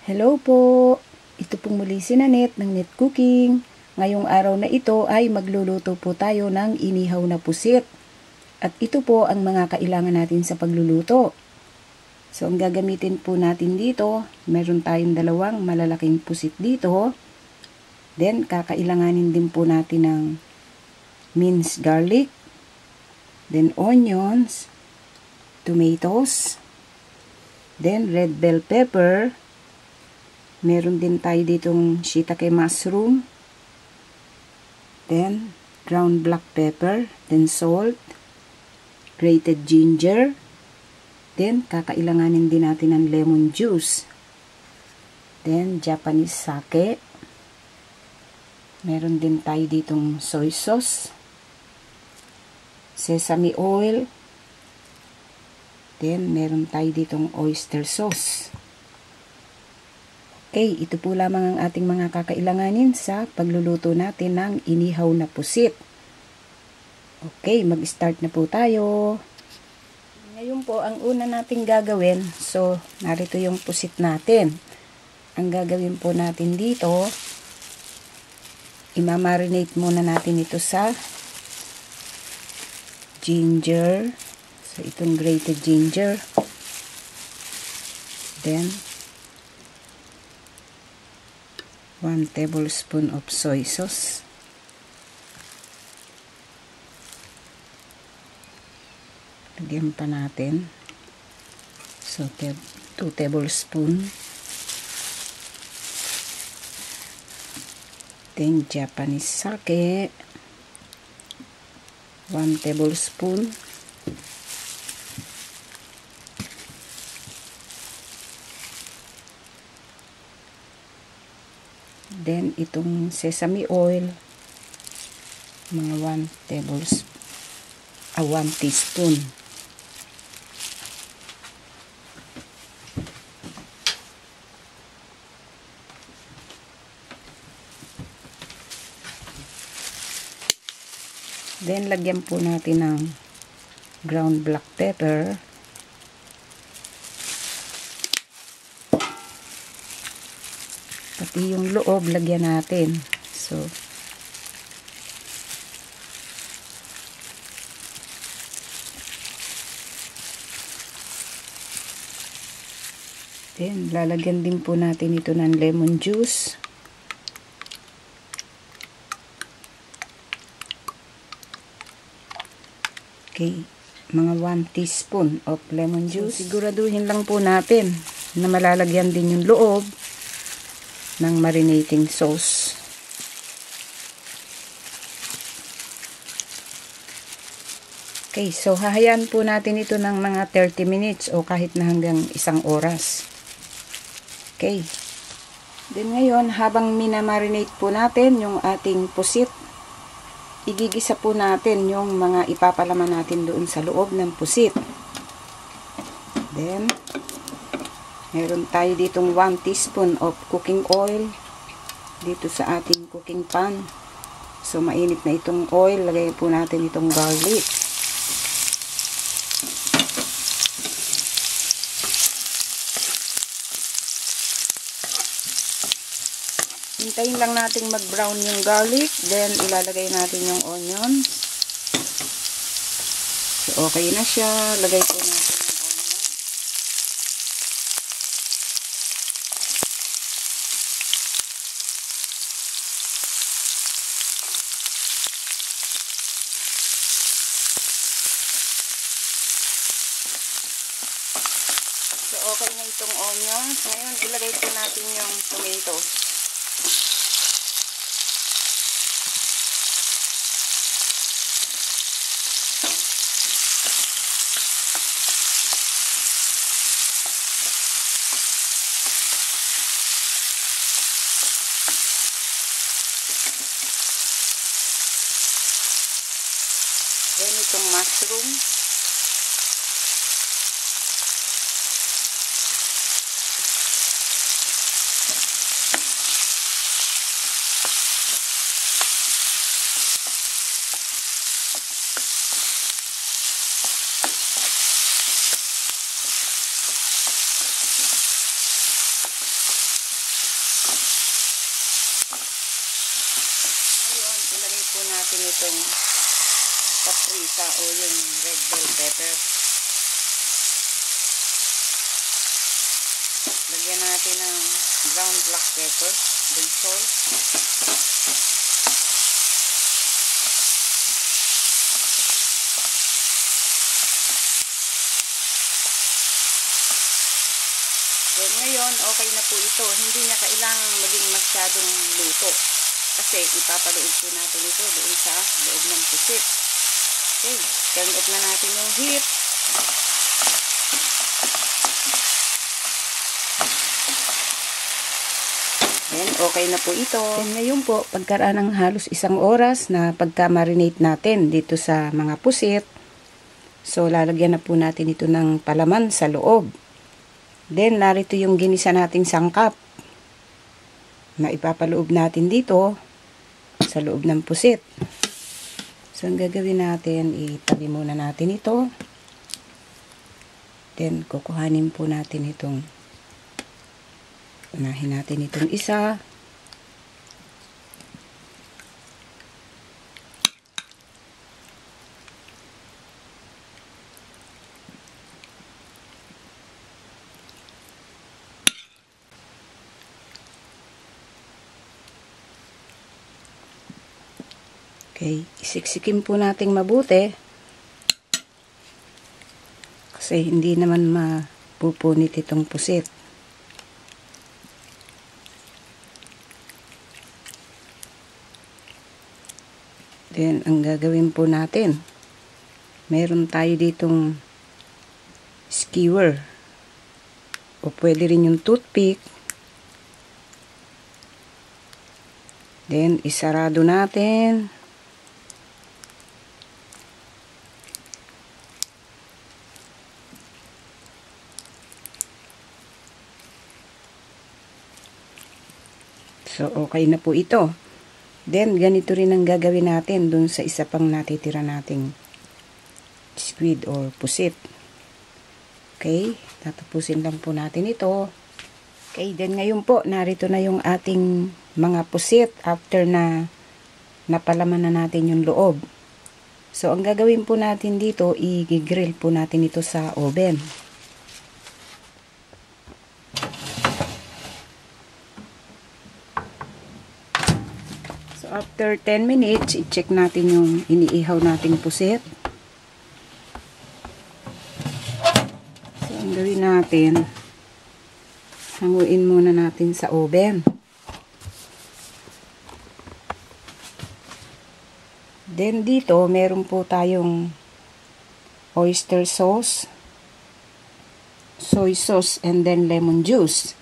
Hello po! Ito pong muli si Nanette ng Net Cooking. Ngayong araw na ito ay magluluto po tayo ng inihaw na pusit. At ito po ang mga kailangan natin sa pagluluto. So ang gagamitin po natin dito, meron tayong dalawang malalaking pusit dito. Then kakailanganin din po natin ng minced garlic. Then onions, tomatoes, then red bell pepper. Meron din tayo ditong shiitake mushroom. Then ground black pepper, then salt, grated ginger. Then kakailanganin din natin ng lemon juice. Then Japanese sake. Meron din tayo ditong soy sauce, sesame oil. Then meron tayo ditong oyster sauce. Okay, ito po lamang ang ating mga kakailanganin sa pagluluto natin ng inihaw na pusit. Okay, mag-start na po tayo. Ngayon po, ang una nating gagawin, so narito yung pusit natin. Ang gagawin po natin dito, imamarinate muna natin ito sa ginger. So itong grated ginger. Then 1 tablespoon of soy sauce. Lagyan pa natin. So 2 tablespoon. Then Japanese sake, 1 tablespoon. Then itong sesame oil, mga 1 teaspoon. Then lagyan po natin ng ground black pepper. Pati yung loob lagyan natin. So then lalagyan din po natin ito ng lemon juice. Okay, mga 1 teaspoon of lemon juice. So, siguraduhin lang po natin na malalagyan din yung loob ng marinating sauce. Okay, so hahayaan po natin ito ng mga 30 minutes o kahit na hanggang 1 oras. Okay. Then ngayon, habang minamarinate po natin yung ating pusit, igigisa po natin yung mga ipapalaman natin doon sa loob ng pusit. Then meron tayo ditong 1 teaspoon of cooking oil dito sa ating cooking pan. So mainit na itong oil, lagay po natin itong garlic. Hintayin lang natin mag-brown yung garlic, then ilalagay natin yung onions. So okay na siya, lagay po natin. So, okay na itong onions. Ngayon, ilagay po natin yung tomatoes. Then, itong mushroom. po natin itong paprika o yung red bell pepper. Lagyan natin ng ground black pepper, then salt. Then ngayon, okay na po ito. Hindi niya kailangang maging masyadong luto. Kasi ipapaloob po natin ito doon sa loob ng pusit. Okay, turn off na natin yung heat. Then, okay na po ito. Then, ngayon po, pagkaraan ng halos 1 oras na pagka-marinate natin dito sa mga pusit, so, lalagyan na po natin ito ng palaman sa loob. Then, narito yung ginisa nating sangkap na ipapaloob natin dito sa loob ng pusit. So, ang gagawin natin, itabi muna natin ito. Then, kukuhanin po natin itong, unahin natin itong isa. Okay, isiksikin po nating mabuti kasi hindi naman mapupunit itong pusit. Then, ang gagawin po natin, meron tayo ditong skewer o pwede rin yung toothpick. Then, isarado natin. So, okay na po ito. Then, ganito rin ang gagawin natin dun sa isa pang natitira nating squid or pusit. Okay, tatapusin lang po natin ito. Okay, then ngayon po, narito na yung ating mga pusit after na napalaman na natin yung loob. So, ang gagawin po natin dito, i-grill po natin ito sa oven. After 10 minutes, i-check natin yung iniihaw nating pusit. So, ang gawin natin, hanguin muna natin sa oven. Then, dito, meron po tayong oyster sauce, soy sauce, and then lemon juice.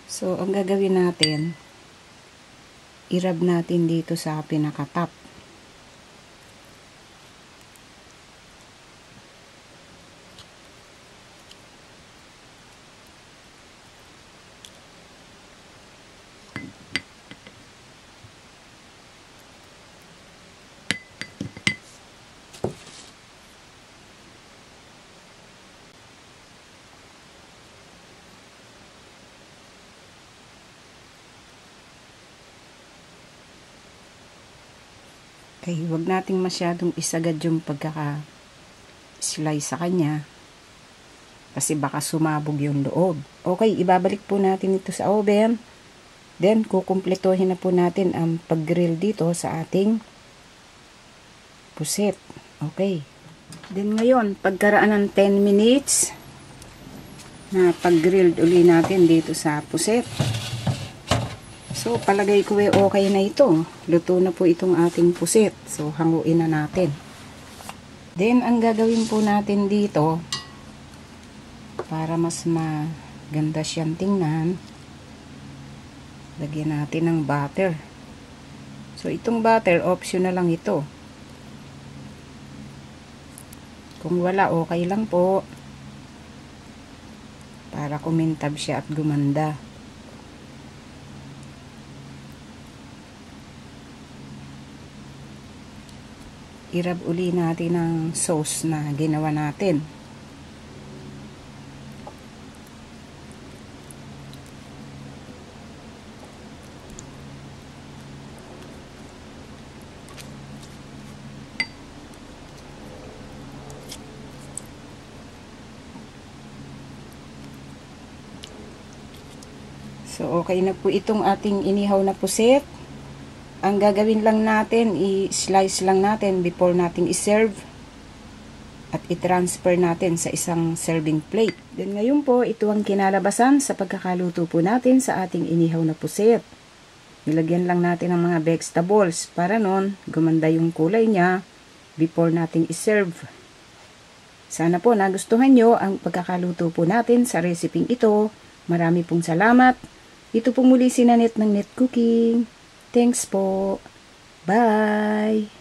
So, ang gagawin natin, i-rub natin dito sa pinaka-top. Okay, huwag nating masyadong isagad yung pagkaka-slice sa kanya kasi baka sumabog yung loob. Okay, ibabalik po natin ito sa oven. Then, kukumpletohin na po natin ang pag-grill dito sa ating pusit. Okay. Then, ngayon, pagkaraan ng 10 minutes na pag-grilled uli natin dito sa pusit. So, palagay ko okay na ito. Luto na po itong ating pusit. So, hanguin na natin. Then, ang gagawin po natin dito, para mas maganda siyang tingnan, lagyan natin ng butter. So, itong butter, optional lang ito. Kung wala, okay lang po. Para kumintab siya at gumanda. I-rub uli natin ng sauce na ginawa natin. So, okay na po itong ating inihaw na pusit. Ang gagawin lang natin, i-slice lang natin before natin i-serve. At i-transfer natin sa isang serving plate. Then ngayon po, ito ang kinalabasan sa pagkakaluto po natin sa ating inihaw na pusit. Nilagyan lang natin ng mga vegetables para nun gumanda yung kulay niya before natin i-serve. Sana po nagustuhan nyo ang pagkakaluto po natin sa reseping ito. Marami pong salamat. Ito po muli si Nanette ng Net Cooking. Thanks po. Bye!